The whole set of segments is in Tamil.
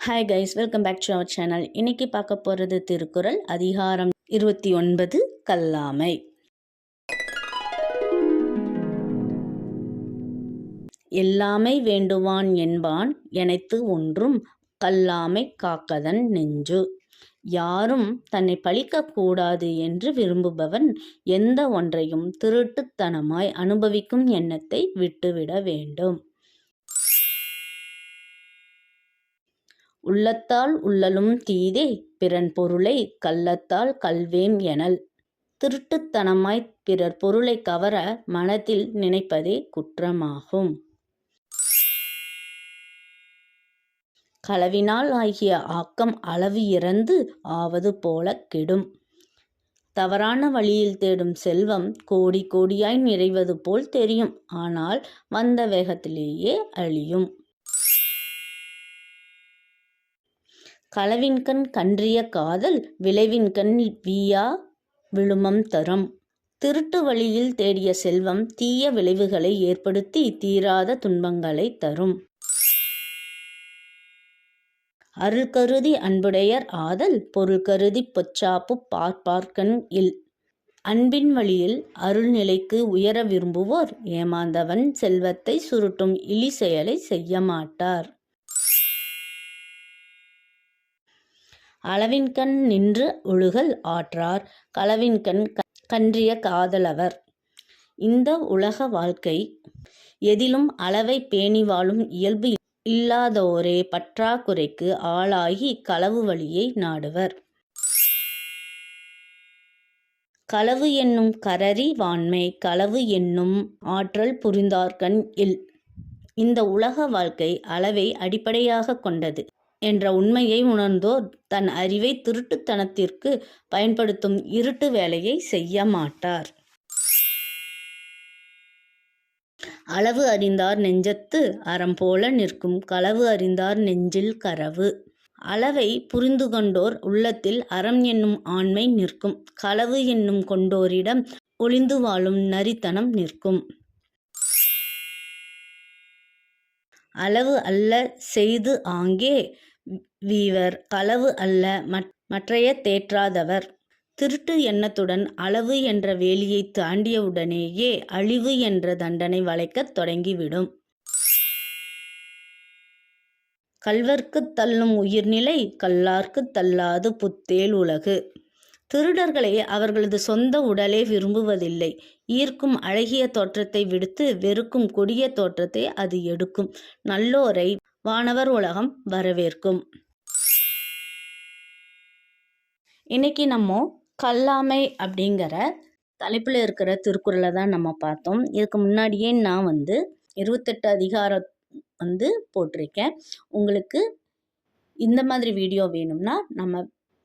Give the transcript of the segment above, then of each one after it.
Hi guys, welcome back to our channel. இன்னைக்கு பார்க்க போகிறது திருக்குறள் அதிகாரம் 29 கல்லாமை. எல்லாமை வேண்டுவான் என்பான் எனைத்து ஒன்றும் கல்லாமை காக்கதன் நெஞ்சு. யாரும் தன்னை பழிக்கக்கூடாது என்று விரும்புபவன் எந்த ஒன்றையும் திருட்டுத்தனமாய் அனுபவிக்கும் எண்ணத்தை விட்டுவிட வேண்டும். உள்ளத்தால் உள்ளலும் தீதே பிறன் பொருளை கள்ளத்தால் கல்வேம் எனல். திருட்டுத்தனமாய் பிறர் பொருளை கவர மனத்தில் நினைப்பதே குற்றமாகும். களவினால் ஆகிய ஆக்கம் அளவு இறந்து ஆவது போல கெடும். தவறான வழியில் தேடும் செல்வம் கோடி கோடியாய் நிறைவது போல் தெரியும், ஆனால் வந்த வேகத்திலேயே அழியும். களவின்கண் கன்றிய காதல் விளைவின்கண் வீயா விழுமம் தரும். திருட்டு வழியில் தேடிய செல்வம் தீய விளைவுகளை ஏற்படுத்தி தீராத துன்பங்களை தரும். அருள் கருதி அன்புடையர் ஆதல் பொருள் கருதி பொச்சாப்பு பார்ப்பார்கண் இல். அன்பின் வழியில் அருள்நிலைக்கு உயர விரும்புவோர் ஏமாந்தவன் செல்வத்தை சுருட்டும் இழி செயலை செய்ய மாட்டார். அளவின்கண் நின்று ஒழுகல் ஆற்றார் களவின்கண் கன்றிய காதலவர். இந்த உலக வாழ்க்கை எதிலும் அளவை பேணி வாழும் இயல்பு இல்லாதோரே பற்றாக்குறைக்கு ஆளாகி களவு வழியை நாடுவர். களவு என்னும் கரரி வாண்மை களவு என்னும் ஆற்றல் புரிந்தார்கண் இல். இந்த உலக வாழ்க்கை அளவை அடிப்படையாக கொண்டது என்ற உண்மையை உணர்ந்தோர் தன் அறிவை திருட்டுத்தனத்திற்கு பயன்படுத்தும் இருட்டு வேலையை செய்ய மாட்டார். அளவு அறிந்தார் நெஞ்சத்து அறம் போல நிற்கும் களவு அறிந்தார் நெஞ்சில் கரவு. அளவை புரிந்து கொண்டோர் உள்ளத்தில் அறம் என்னும் ஆண்மை நிற்கும். களவு என்னும் கொண்டோரிடம் ஒளிந்து வாழும் நரித்தனம் நிற்கும். அளவு அல்ல செய்து ஆங்கே வீவர் களவு அல்ல மற்றைய தேற்றாதவர். திருட்டு எண்ணத்துடன் அளவு என்ற வேலியை தாண்டியவுடனேயே அழிவு என்ற தண்டனை வளைக்கத் தொடங்கிவிடும். கள்வர்க்குத் தள்ளும் உயிர்நிலை கல்லார்க்குத் தள்ளாது புத்தேல் உலகு. திருடர்களை அவர்களது சொந்த உடலே விரும்புவதில்லை. ஈர்க்கும் அழகிய தோற்றத்தை விடுத்து வெறுக்கும் கொடிய தோற்றத்தை அது எடுக்கும். நல்லோரை வானவர் உலகம் வரவேற்கும். இன்னைக்கு நம்ம கல்லாமை அப்படிங்கிற தலைப்பில் இருக்கிற திருக்குறளை தான் நம்ம பார்த்தோம். இதுக்கு முன்னாடியே நான் 28 அதிகாரம் போட்டிருக்கேன். உங்களுக்கு இந்த மாதிரி வீடியோ வேணும்னா நம்ம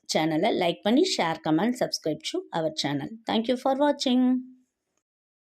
சேனலை லைக் பண்ணி share, comment, subscribe to our channel. Thank you for வாட்சிங்.